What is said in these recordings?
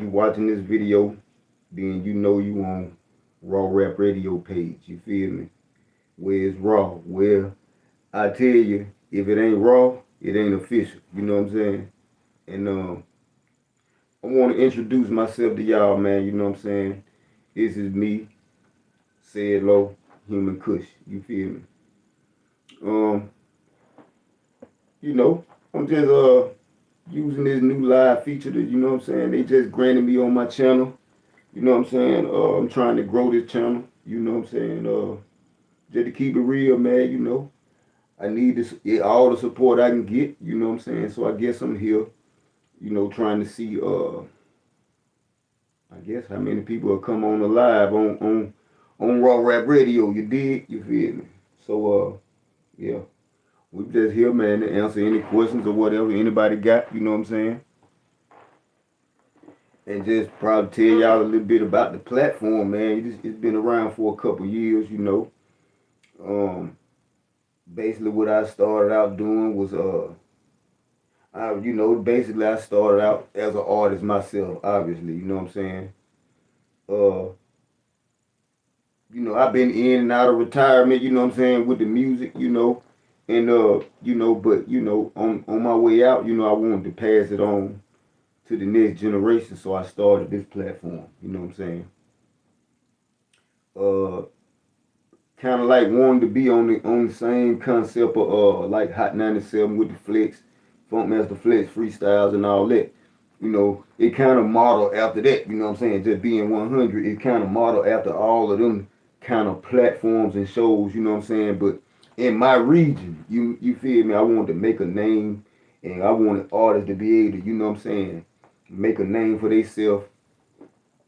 you watching this video, then you know you on RawRap Radio page. You feel me? Where it's raw. Where I tell you, if it ain't raw, it ain't official. You know what I'm saying? And I want to introduce myself to y'all, man. You know what I'm saying? This is me, said low, human kush. You feel me? Um, you know, I'm just using this new live feature that, you know what I'm saying, they just granted me on my channel. You know what I'm saying? I'm trying to grow this channel. You know what I'm saying? Just to keep it real, man, you know. I need this all the support I can get, you know what I'm saying? So I guess I'm here, you know, trying to see I guess how many people will come on the live on RawRap Radio, you dig? You feel me? So yeah. We just here, man, to answer any questions or whatever anybody got, you know what I'm saying? And just probably tell y'all a little bit about the platform, man. It's been around for a couple years, you know. Basically what I started out doing was basically I started out as an artist myself, obviously, you know what I'm saying? Uh I've been in and out of retirement, you know what I'm saying, with the music, you know. And but on my way out, I wanted to pass it on to the next generation, so I started this platform, you know what I'm saying? Uh Kind of like wanted to be on the same concept of like Hot 97 with the Flex, Funkmaster Flex freestyles and all that. It kind of modeled after that. You know what I'm saying? Just being 100, it kind of modeled after all of them kind of platforms and shows. You know what I'm saying? But in my region, you feel me? I wanted to make a name, and I wanted artists to be able to, you know what I'm saying, make a name for themselves.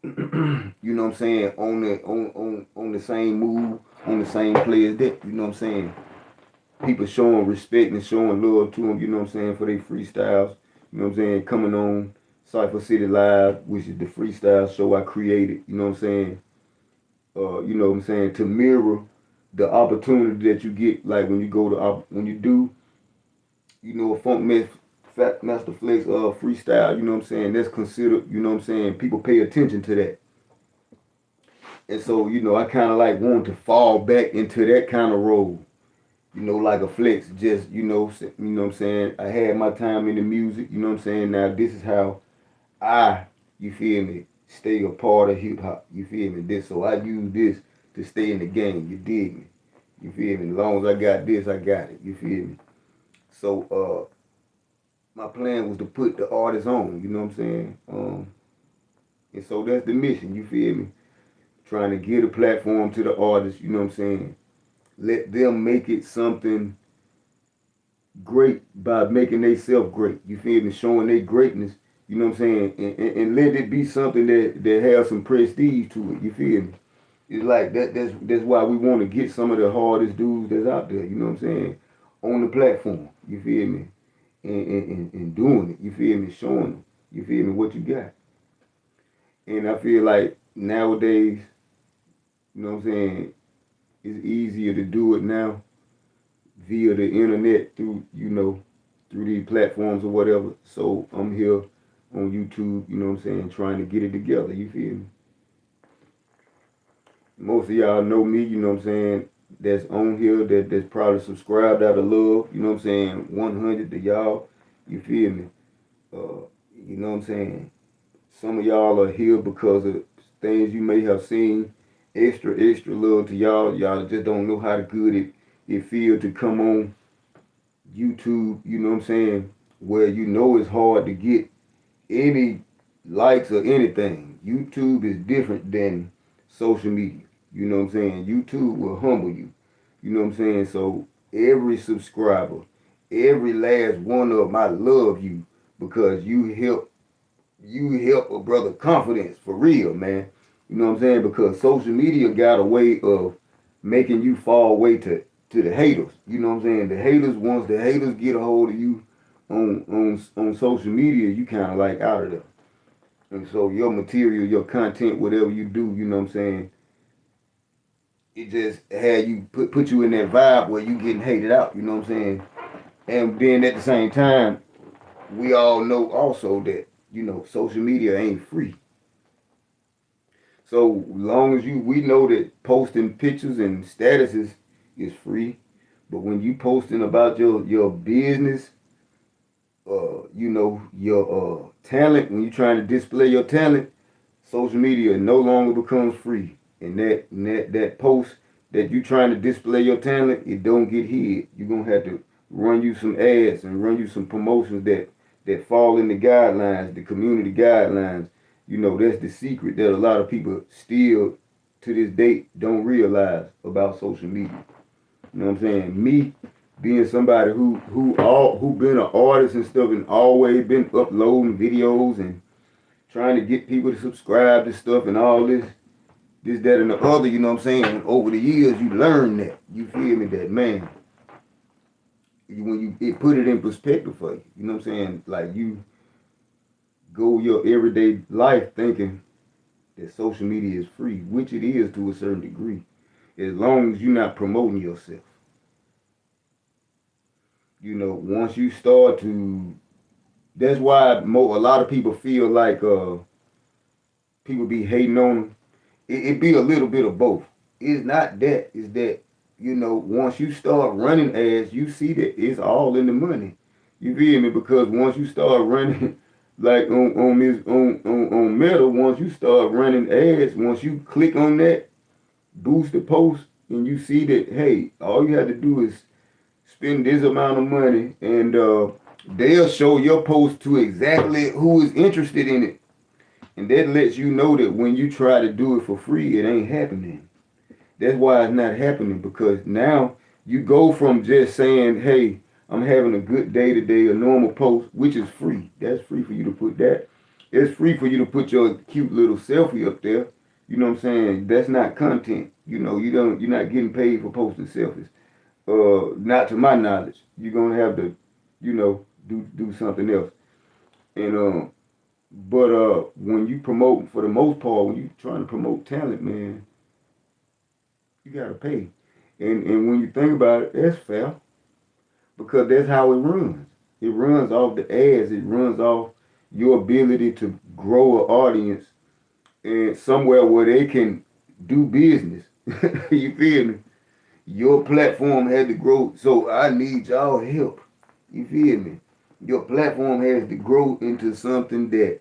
You know what I'm saying? On the same move, on the same play as that. You know what I'm saying? People showing respect and showing love to them. You know what I'm saying, for their freestyles. You know what I'm saying? Coming on Cypher City Live, which is the freestyle show I created. You know what I'm saying? You know what I'm saying, to mirror the opportunity that you get, like when you go to when you do, a Fat Master Flex freestyle. You know what I'm saying? That's considered. You know what I'm saying? People pay attention to that. And so, I kind of like wanted to fall back into that kind of role, like a Flex. Just, what I'm saying? I had my time in the music, you know what I'm saying? Now, this is how I, you feel me, stay a part of hip hop, you feel me? So I use this to stay in the game, you dig me? You feel me? As long as I got this, I got it, you feel me? So, my plan was to put the artists on, you know what I'm saying? And so that's the mission, you feel me? Trying to give a platform to the artists, you know what I'm saying? Let them make it something great by making themselves great. You feel me? Showing their greatness, you know what I'm saying? And let it be something that has some prestige to it. You feel me? It's like that's why we want to get some of the hardest dudes that's out there, you know what I'm saying? On the platform. You feel me? And doing it. You feel me? Showing them. You feel me? What you got. And I feel like nowadays, you know what I'm saying, it's easier to do it now via the internet through these platforms or whatever. So I'm here on YouTube, you know what I'm saying, trying to get it together, you feel me? Most of y'all know me, you know what I'm saying, that's on here, that's probably subscribed out of love, you know what I'm saying, 100 to y'all, you feel me? You know what I'm saying? Some of y'all are here because of things you may have seen. Extra love to y'all. Y'all just don't know how good it feels to come on YouTube, you know what I'm saying, where it's hard to get any likes or anything. YouTube is different than social media. You know what I'm saying? YouTube will humble you. You know what I'm saying? So every subscriber, every last one of them, I love you because you help a brother confidence for real, man. You know what I'm saying? Because social media got a way of making you fall away to the haters. You know what I'm saying? The haters, once the haters get a hold of you on social media, you kind of like out of there. And so your material, your content, whatever you do, you know what I'm saying, it just had you put you in that vibe where you getting hated out, you know what I'm saying? And then at the same time, we all know also that, social media ain't free. So long as we know that posting pictures and statuses is free, but when you posting about your business, your talent, when you trying to display your talent, social media no longer becomes free. And that post that you trying to display your talent, it don't get hid. You're gonna have to run you some ads and run you some promotions that fall in the guidelines, the community guidelines. That's the secret that a lot of people still to this date don't realize about social media. You know what I'm saying? Me being somebody who been an artist and stuff and always been uploading videos and trying to get people to subscribe to stuff and all this, that, and the other, you know what I'm saying? And over the years, you learn that. You feel me? That, man, it put it in perspective for you. You know what I'm saying? Like, you go your everyday life thinking that social media is free, which it is to a certain degree, as long as you're not promoting yourself. Once you start to, that's why a lot of people feel like people be hating on them. It be a little bit of both. It's not that. It's that, once you start running ads, you see that it's all in the money. You feel me? Because once you start running, like on Meta, once you start running ads, once you click on that, boost the post, and you see that, hey, all you have to do is spend this amount of money, and they'll show your post to exactly who is interested in it. And that lets you know that when you try to do it for free, it ain't happening. That's why it's not happening, because now you go from just saying, hey, I'm having a good day today, a normal post, which is free. That's free for you to put that. It's free for you to put your cute little selfie up there. You know what I'm saying? That's not content. You're not getting paid for posting selfies. Not to my knowledge. You're gonna have to, do something else. And but when you promote, for the most part, when you trying to promote talent, man, you gotta pay. And when you think about it, that's fair, because that's how it runs. It runs off the ads. It runs off your ability to grow an audience and somewhere where they can do business. You feel me? Your platform had to grow, so I need y'all help. You feel me? Your platform has to grow into something that,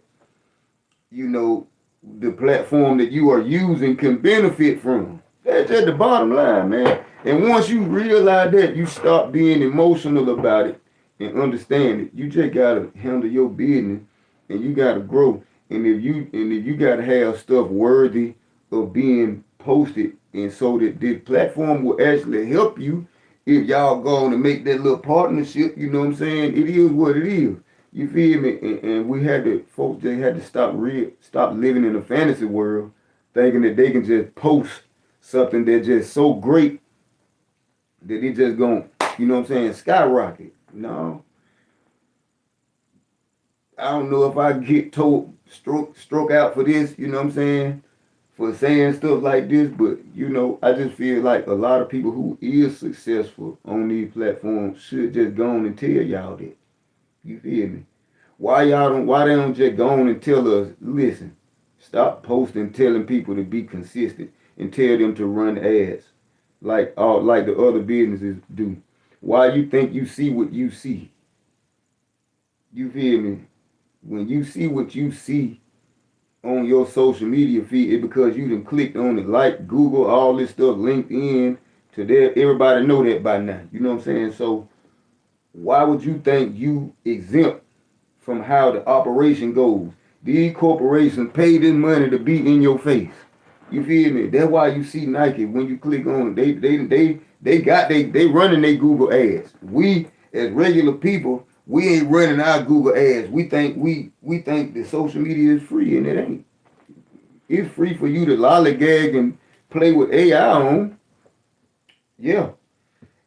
the platform that you are using can benefit from. That's at the bottom line, man. And once you realize that, you stop being emotional about it and understand it. You just gotta handle your business, and you gotta grow. And if you gotta have stuff worthy of being posted, and so that this platform will actually help you if y'all going to make that little partnership. You know what I'm saying? It is what it is. You feel me? And folks, they had to stop living in a fantasy world, thinking that they can just post something that's just so great that it just gonna, skyrocket. No. I don't know if I get told stroke out for this, you know what I'm saying, for saying stuff like this, but I just feel like a lot of people who is successful on these platforms should just go on and tell y'all that. You feel me? Why they don't just go on and tell us, listen, stop posting telling people to be consistent and tell them to run ads like the other businesses do. Why you think you see what you see? You feel me? When you see what you see on your social media feed, it's because you done clicked on it, like Google, all this stuff, LinkedIn, to there. Everybody know that by now. You know what I'm saying? So why would you think you exempt from how the operation goes? These corporations pay this money to be in your face. You feel me? That's why you see Nike, when you click on it, they running their Google ads. We as regular people, we ain't running our Google ads. We think that social media is free, and it ain't. It's free for you to lollygag and play with AI on. Yeah.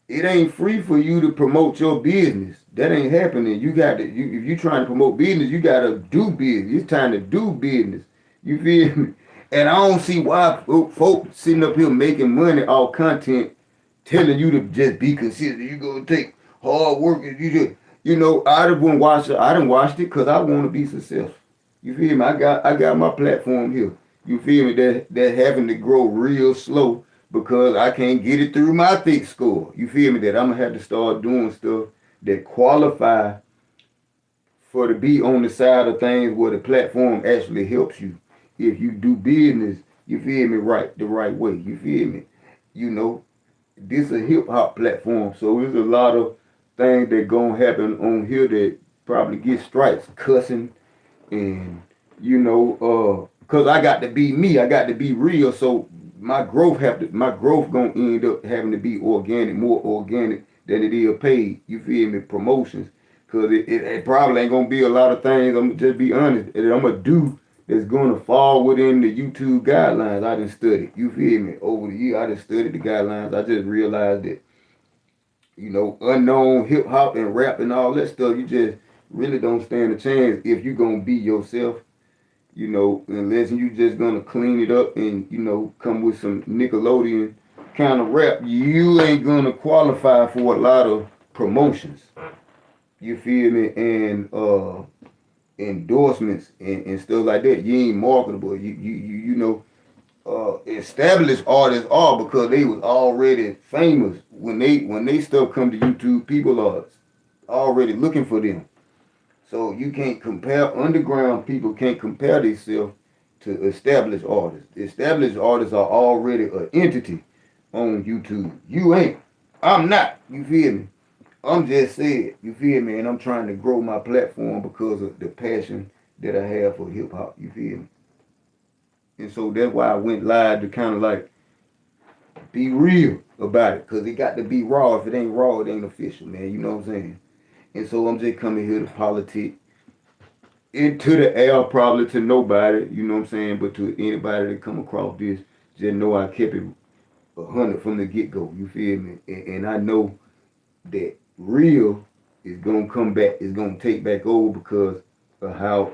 It ain't free for you to promote your business. That ain't happening. If you trying to promote business, you gotta do business. It's time to do business. You feel me? And I don't see why folks sitting up here making money off content telling you to just be consistent. You gonna take hard work and you just, I didn't watch it because I want to be successful. You feel me? I got my platform here. You feel me? That having to grow real slow because I can't get it through my thick score. You feel me? That I'm gonna have to start doing stuff that qualify for to be on the side of things where the platform actually helps you. If you do business, you feel me, right, the right way. You feel me? You know, this is a hip hop platform, so there's a lot of things that gonna happen on here that probably get strikes, cussing, and cause I got to be me, I got to be real. So my growth gonna end up having to be organic, more organic than it is paid. You feel me? Promotions, cause it probably ain't gonna be a lot of things. I'm just be honest that I'm gonna do that's gonna fall within the YouTube guidelines. I done studied. You feel me? Over the year, I done studied the guidelines. I just realized that unknown hip hop and rap and all that stuff, you just really don't stand a chance if you gonna be yourself, unless you just gonna clean it up and, come with some Nickelodeon kind of rap, you ain't gonna qualify for a lot of promotions. You feel me? And endorsements and stuff like that. You ain't marketable. Established artists are because they was already famous. When they stuff come to YouTube, people are already looking for them. So you can't compare underground people can't compare themselves to established artists. Established artists are already an entity on YouTube. You ain't. I'm not. You feel me? I'm just saying. You feel me? And I'm trying to grow my platform because of the passion that I have for hip hop. You feel me? And so that's why I went live to kind of like be real about it. Because it got to be raw. If it ain't raw, it ain't official, man. You know what I'm saying? And so I'm just coming here to politic into the air, probably to nobody, you know what I'm saying? But to anybody that come across this, just know I kept it 100 from the get-go. You feel me? And I know that real is going to come back, is going to take back over because of how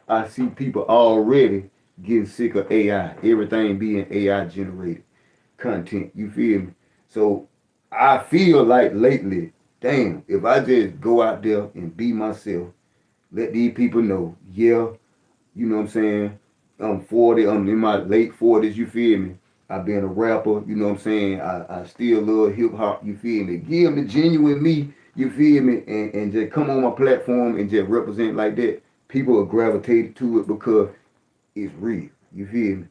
I see people already getting sick of AI. Everything being AI generated content. You feel me? So I feel like lately, damn, if I just go out there and be myself, let these people know, yeah, you know what I'm saying? I'm 40, I'm in my late 40s, you feel me? I've been a rapper, you know what I'm saying? I still love hip hop, you feel me? Give them the genuine me, you feel me? And just come on my platform and just represent like that. People are gravitated to it because it's real, you feel me?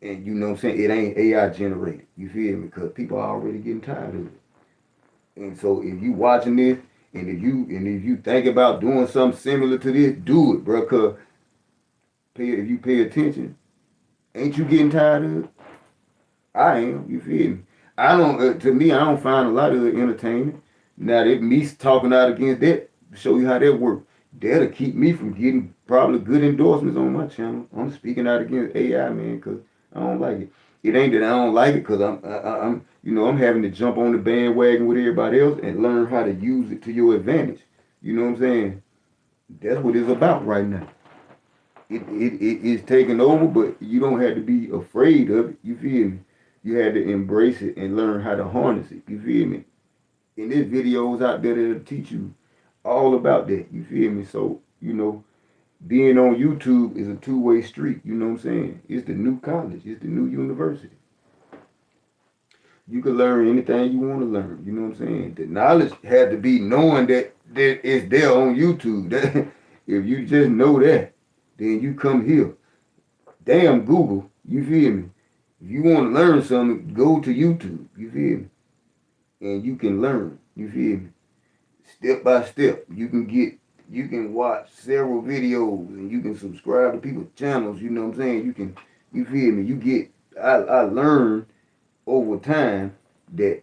And you know what I'm saying? It ain't AI generated, you feel me? Because people are already getting tired of it. And so if you watching this, and if you think about doing something similar to this, do it, bro. Cause if you pay attention, ain't you getting tired of it? I am. You feel me? I don't. To me, I don't find a lot of it entertaining. Now that me talking out against that, show you how that works. That'll keep me from getting probably good endorsements on my channel. I'm speaking out against AI, man, cause I don't like it. It ain't that I don't like it, cause I'm having to jump on the bandwagon with everybody else and learn how to use it to your advantage. You know what I'm saying? That's what it's about right now. It is taking over, but you don't have to be afraid of it. You feel me? You had to embrace it and learn how to harness it. You feel me? And there's videos out there that'll teach you all about that. You feel me? So, being on YouTube is a two-way street. You know what I'm saying? It's the new college. It's the new university. You can learn anything you want to learn. You know what I'm saying? The knowledge had to be knowing that it's there on YouTube. That, if you just know that, then you come here. Damn Google. You feel me? If you want to learn something, go to YouTube. You feel me? And you can learn. You feel me? Step by step. You can watch several videos and you can subscribe to people's channels. You know what I'm saying? You feel me? I learned over time that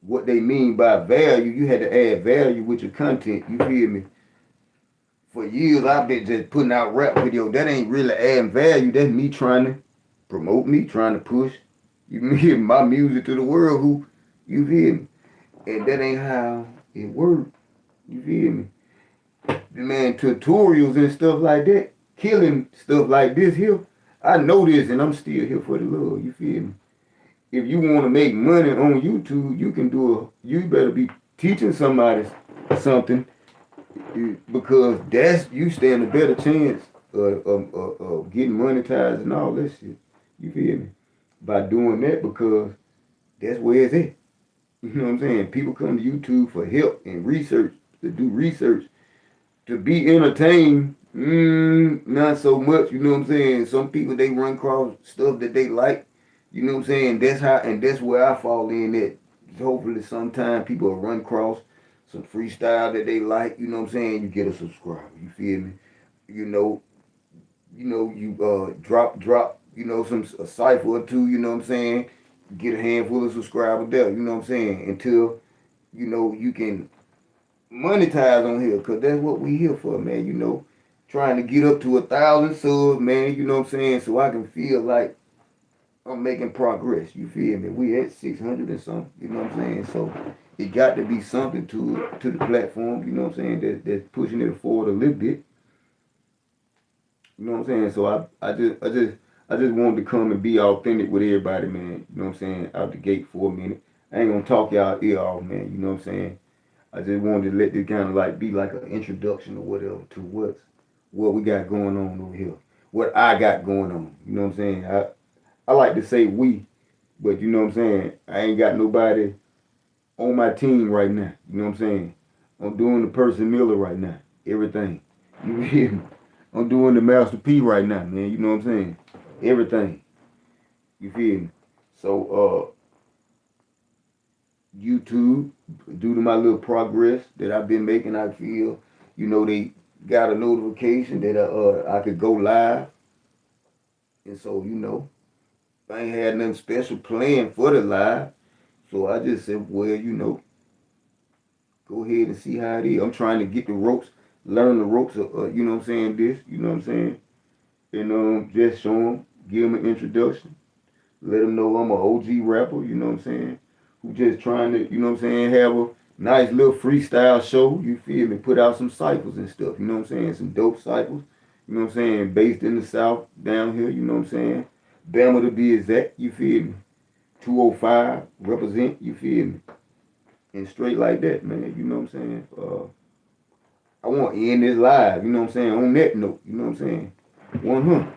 what they mean by value, you had to add value with your content. You feel me? For years, I've been just putting out rap videos. That ain't really adding value. That's me trying to promote me, trying to push my music to the world. You feel me? And that ain't how it works. You feel me? Man, tutorials and stuff like that, killing stuff like this here. I know this, and I'm still here for the love. You feel me? If you want to make money on YouTube, you can you better be teaching somebody something because you stand a better chance getting monetized and all that shit. You feel me? By doing that because that's where it's at. You know what I'm saying? People come to YouTube for help and research, to do research, to be entertained. Not so much. You know what I'm saying? Some people they run across stuff that they like. You know what I'm saying? That's how, and that's where I fall in at. Hopefully, sometime people will run across some freestyle that they like. You know what I'm saying? You get a subscriber. You feel me? You know, you drop, some a cipher or two, you know what I'm saying? Get a handful of subscribers there, you know what I'm saying? Until, you can monetize on here, cause that's what we here for, man, trying to get up to 1,000 subs, man, you know what I'm saying? So I can feel like I'm making progress, you feel me? We at 600 and something, you know what I'm saying? So it got to be something to the platform, you know what I'm saying, that's pushing it forward a little bit. You know what I'm saying? So I just wanted to come and be authentic with everybody, man. You know what I'm saying? Out the gate for a minute. I ain't gonna talk y'all ear off, man. You know what I'm saying? I just wanted to let this kind of like be like an introduction or whatever to what we got going on over here. What I got going on. You know what I'm saying? I like to say we, but you know what I'm saying? I ain't got nobody on my team right now. You know what I'm saying? I'm doing the Person Miller right now. Everything. You hear me? I'm doing the Master P right now, man. You know what I'm saying? Everything. You feel me? So, YouTube, due to my little progress that I've been making, I feel, they got a notification that I could go live. And so, I ain't had nothing special planned for the live. So I just said, well, go ahead and see how it is. I'm trying to get the ropes, learn the ropes of, you know what I'm saying, this, you know what I'm saying? And just show them, give them an introduction, let them know I'm an OG rapper, you know what I'm saying? Who just trying to, you know what I'm saying, have a nice little freestyle show, you feel me? Put out some cyphers and stuff, you know what I'm saying? Some dope cyphers, you know what I'm saying? Based in the South, down here, you know what I'm saying? Bama to be exact, you feel me? 205, represent, you feel me? And straight like that, man, you know what I'm saying? I want to end this live, you know what I'm saying? On that note, you know what I'm saying? 100.